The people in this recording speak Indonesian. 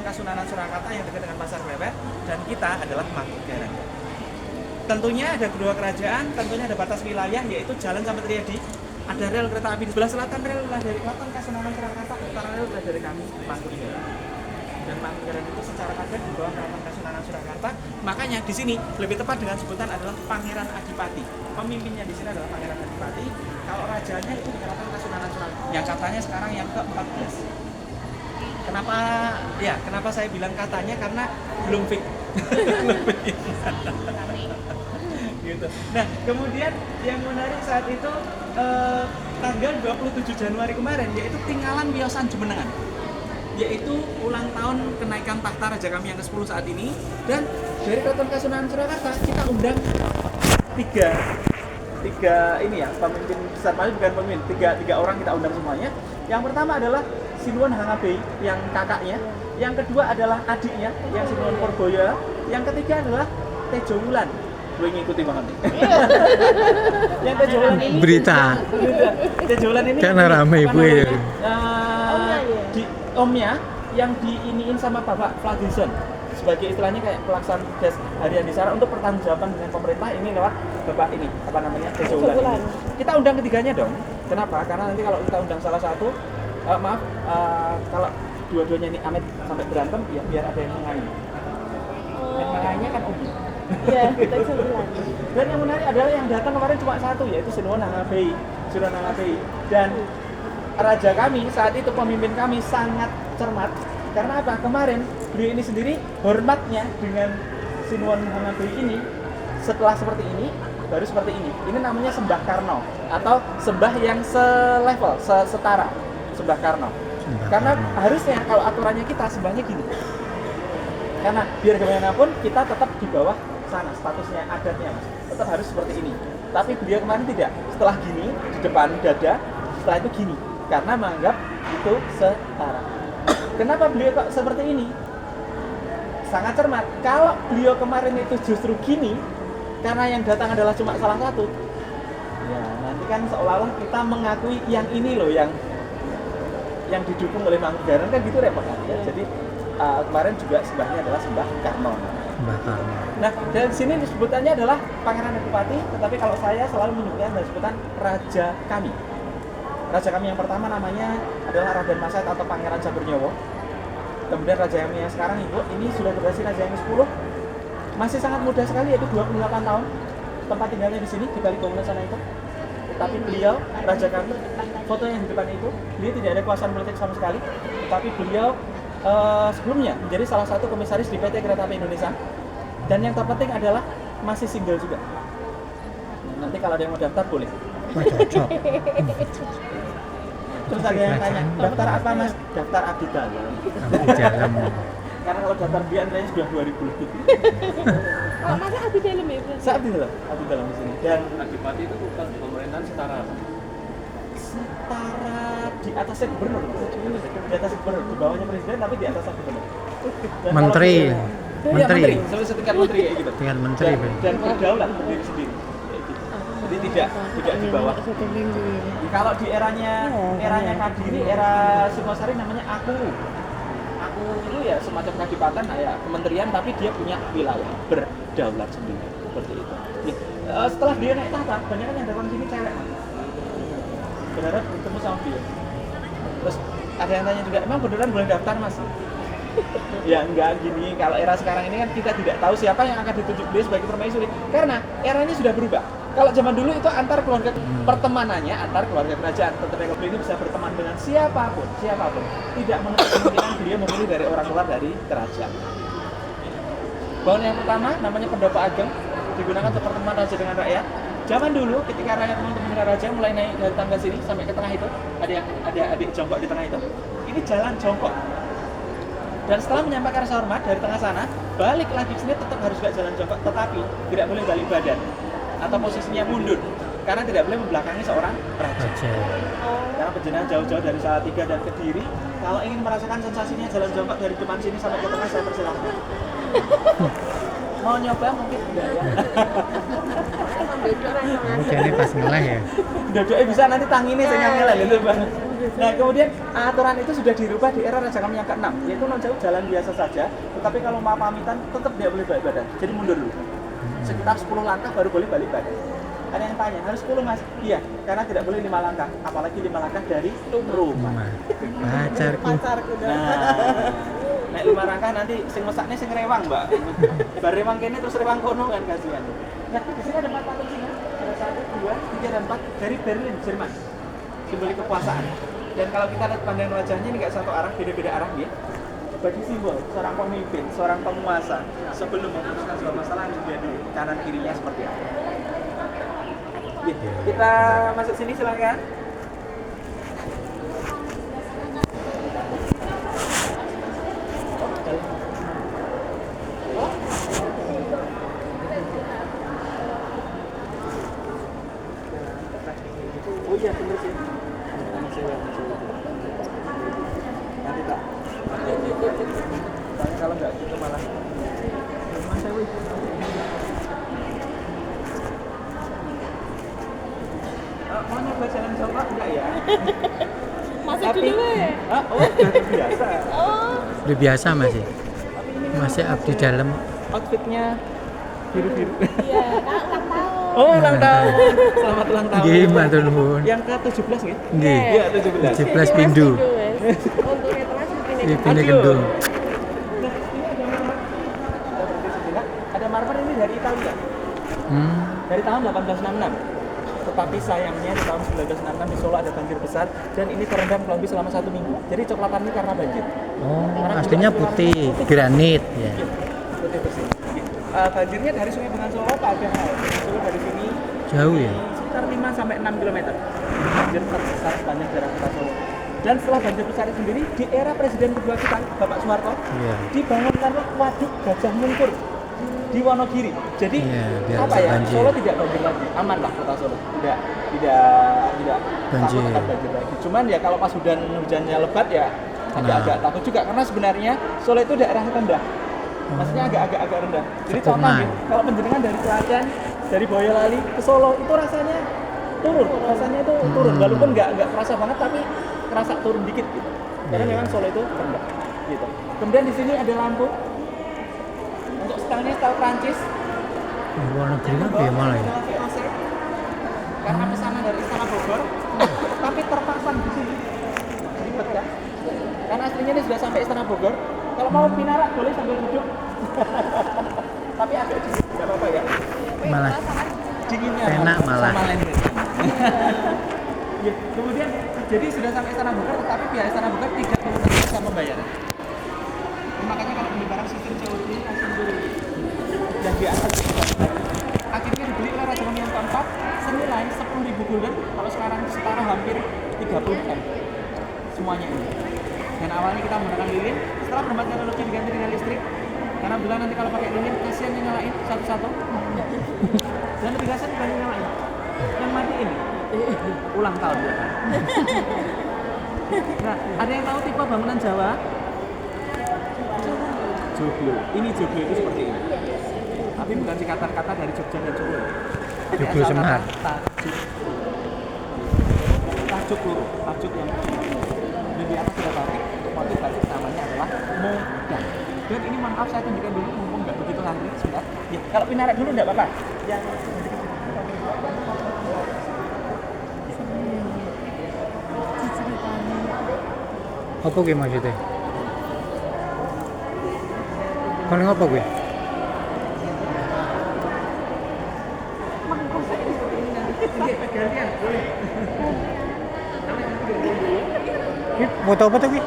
Kasunanan Surakarta yang dekat dengan Pasar Klewer, dan kita adalah Mangkunegaran. Tentunya ada kedua kerajaan, tentunya ada batas wilayah yaitu Jalan Sampai Triadi. Ada rel kereta api di sebelah selatan, rel dari Keraton Kasunanan Surakarta, utara rel dari kami Mangkunegaran. Dan Mangkunegaran itu secara kader di bawah Keraton Kasunanan Surakarta. Makanya di sini lebih tepat dengan sebutan adalah Pangeran Adipati. Pemimpinnya di sini adalah Pangeran Adipati. Kalau rajanya itu di Keraton Kasunanan Surakarta. Yang katanya sekarang yang ke-14. Kenapa saya bilang katanya? Karena belum fix. Gitu. Nah, kemudian yang menarik saat itu tanggal 27 Januari kemarin yaitu tinggalan Wiosan Jumenengan, yaitu ulang tahun kenaikan tahta raja kami yang ke-10 saat ini. Dan dari Keraton Kasunanan Surakarta kita undang tiga ini ya, pemimpin besar, bukan pemimpin, tiga orang kita undang semuanya. Yang pertama adalah Sinuwun Hangabei yang kakaknya, yang kedua adalah adiknya yang Sinuwun Purboyo, yang ketiga adalah Tejo Wulan. Gue ngikuti banget nih. Yang Tejo Wulan ini berita. Tejo Wulan ini Karena rame ibu ya. Di omnya yang diiniin sama Bapak Fladison sebagai istilahnya kayak pelaksana tugas harian di sana untuk pertanggungjawaban dengan pemerintah ini lewat Bapak ini Tejo Wulan ini. Kita undang ketiganya dong. Kenapa? Karena nanti kalau kita undang salah satu kalau dua-duanya ini amit sampai berantem ya biar ada yang mengayomi. Yang mengayominya kan Umi. Iya, kita sebulan. Dan yang menarik adalah yang datang kemarin cuma satu, yaitu Sinuwun Hangabei. Dan raja kami saat itu, pemimpin kami sangat cermat. Karena apa? Kemarin beliau ini sendiri hormatnya dengan Sinuwun Hangabei ini setelah seperti ini baru seperti ini. Ini namanya sembah Karno atau sembah yang selevel, setara. Sembah Karno. Karena harusnya kalau aturannya kita sembahnya gini. Karena biar bagaimanapun kita tetap di bawah sana statusnya adatnya, Mas. Tetap harus seperti ini. Tapi beliau kemarin tidak. Setelah gini di depan dada, setelah itu gini. Karena menganggap itu setara. Kenapa beliau kok seperti ini? Sangat cermat. Kalau beliau kemarin itu justru gini, karena yang datang adalah cuma salah satu. Ya, nanti kan seolah-olah kita mengakui yang ini loh yang didukung oleh Mangkunegaran, kan gitu repot kan ya. Jadi kemarin juga sembahnya adalah sembah Karno. Nah, dari sini sebutannya adalah Pangeran Adipati, tetapi kalau saya selalu menyebutkan dari sebutan Raja kami. Raja kami yang pertama namanya adalah Raden Masait atau Pangeran Saburnyowo. Kemudian raja kami yang sekarang Ibu, ini sudah berhasil raja yang ke-10. Masih sangat muda sekali, yaitu 28 tahun. Tempat tinggalnya di sini, di balik bangunan sana itu. Tapi beliau, raja kami, foto yang di depan itu, beliau tidak ada kekuasaan politik sama sekali. Tetapi beliau sebelumnya menjadi salah satu komisaris di PT Kereta Api Indonesia. Dan yang terpenting adalah masih single juga. Nanti kalau ada yang mau daftar boleh. Cocok. Terus ada yang tanya, daftar apa Mas? Daftar abdi dalam. Karena kalau daftar di antaranya sudah 2000 lebih. Kalau masa abdi dalam ya? Saya abdi dalam di sini. Dan Adipati itu bukan pemerintahan setara. Di atasnya gubernur, di atasnya gubernur, di bawahnya presiden tapi di atasnya gubernur. Dan Menteri. Menteri, setingkat menteri kayak gitu. Tingkat menteri. Dan berdaulat berdiri sendiri. Jadi tidak di bawah. Kalau di eranya Kadiri, era Singosari namanya Aku itu ya semacam kadipatan, ya kementerian, tapi dia punya wilayah berdaulat sendiri seperti itu. Setelah dia naik tahta, banyak yang datang sini cewek. Beneran bertemu sama dia. Terus ada yang tanya juga, emang beneran boleh daftar Mas? Ya enggak, gini, kalau era sekarang ini kan kita tidak tahu siapa yang akan ditunjuk beliau sebagai permaisuri, karena eranya sudah berubah. Kalau zaman dulu itu antar keluarga, pertemanannya antar keluarga kerajaan. Tetapi kalau beliau ini bisa berteman dengan siapapun, tidak menutup kemungkinan beliau memilih dari orang luar dari kerajaan. Bangunan yang pertama namanya Pendopo Ageng, digunakan untuk pertemuan raja dengan rakyat. Zaman dulu ketika rakyat untuk menghina raja mulai naik dari tangga sini sampai ke tengah itu, ada adik jongkok di tengah itu. Ini jalan jongkok. Dan setelah menyampaikan rasa hormat dari tengah sana, balik lagi ke sini tetap harus gak jalan jongkok, tetapi tidak boleh balik badan atau posisinya mundur, karena tidak boleh membelakangi seorang raja. Karena penjenengan jauh-jauh dari Salatiga dan Kediri, kalau ingin merasakan sensasinya jalan jongkok dari depan sini sampai ke tengah, saya persilahkan. Mau nyoba mungkin enggak ya? Mungkin ini pas ngeleh ya. Dodoknya bisa nanti tanginnya saya ngeleh itu Bang. Nah kemudian aturan itu sudah dirubah di era Raja Kami yang ke-6, yaitu non jauh jalan biasa saja, tetapi kalau mau pamitan tetap tidak boleh balik badan, jadi mundur dulu. Sekitar 10 langkah baru boleh balik badan. Ada yang tanya, harus 10 mas? Iya, karena tidak boleh 5 langkah, apalagi 5 langkah dari rumah. Pacarku. Nah, 5 langkah nanti sing mesaknya sing rewang mbak. Bar rewang kene terus rewang kono kan kasihan. Nah, di sini ada 4 patung singa, ada 1, 2, 3, dan 4 dari Berlin, Jerman. Simbolik kekuasaan. Dan kalau kita lihat pandangan wajahnya ini nggak satu arah, beda-beda arah ya. Bagi simbol seorang pemimpin, seorang penguasa sebelum memutuskan sebuah masalah dia di kanan kirinya seperti apa. Ya, kita masuk sini silakan. Oh iya bener sih. Nanti tak. Soalnya kalau nggak gitu malah. Mas Ewi. Mau nyoba jalan coba enggak ya? Masih dulu ya? Oh, udah biasa. Oh. Udah biasa masih. Masih abdi dalam. Outfitnya biru-biru. Iya, Kak ulang tahun. Oh, ulang tahun. Selamat ulang tahun. Nggih, matur nuwun. Yang ke-17 nggih? Nggih. Iya, 17. 17 pindu. Untuk netelas mungkin Ini ini. pindah Aduh. gendung. Nah, ini ada marmer. Kita berhenti sejenak. Ada marmer ini dari Italia. Dari tahun 1866. Tetapi sayangnya di tahun 1966 di Solo ada banjir besar dan ini terendam kurang lebih selama 1 minggu. Jadi coklatan ini karena banjir. Oh, aslinya putih, granit ya. Putih bersih. Banjirnya dari Sungai Bengawan Solo ke Adanau. Solo dari sini Jauh ya. sekitar 5 sampai 6 km. Banjir terbesar sepanjang daerah kota Solo. Dan setelah banjir besar itu sendiri di era presiden kedua kita Bapak Soeharto Iya. dibangunkanlah waduk Gajah Mungkur di Wonogiri. Jadi Biar apa nggak ya? banjir. Solo tidak banjir lagi, aman lah kota Solo. Tidak Banjir. takut akan banjir lagi. Cuman ya kalau pas hujannya lebat ya agak-agak takut juga karena sebenarnya Solo itu daerah rendah. Maksudnya agak rendah. Jadi contoh Cekungan. nih, kalau penjenengan dari Klaten, dari Boyolali ke Solo itu rasanya turun, itu turun. Walaupun nggak kerasa banget tapi kerasa turun dikit gitu. Karena Iya. memang Solo itu rendah gitu. Kemudian di sini ada lampu. Untuk stylenya style Prancis. Luar negeri kan biaya malah ya. Karena pesanan dari Istana Bogor, tapi terpasang di sini. Ribet kan? Karena aslinya ini sudah sampai Istana Bogor. Kalau mau pinarak boleh sambil duduk. Tapi agak dingin, nggak apa-apa ya. Malah Dinginnya enak malah. sama lain. Ya, kemudian jadi sudah sampai Istana Bogor, tetapi pihak Istana Bogor tidak menggunakan jasa pembayaran. Makanya kalau beli barang sistem COD langsung dulu. Dan di atas akhirnya dibeli oleh Raja Kami yang keempat senilai 10.000 gulden. Kalau sekarang setara hampir 30 M semuanya ini. Dan awalnya kita menggunakan lilin, setelah berhemat teknologi diganti dengan listrik. Karena bilang nanti kalau pakai lilin kasihan yang nyalain satu-satu. Dan lebih kasihan bukan yang nyalain, yang mati ini ulang tahun ya. Nah, ada yang tahu tipe bangunan Jawa? Joglo. Ini Joglo itu seperti ini. Tapi bukan singkatan kata dari Jogja dan Solo. Tapi Joglo asal Semar. kata tajuk loro, tajuk yang dan di atas sudah batik. Untuk motif batik namanya adalah modang. Dan ini maaf saya tunjukkan dulu mumpung nggak begitu ngantri sebentar. Ya, kalau pinarak dulu nggak apa-apa. Yang Apa gue maksudnya? Kon ngapa gue? gantian boleh. Foto apa tuh gue?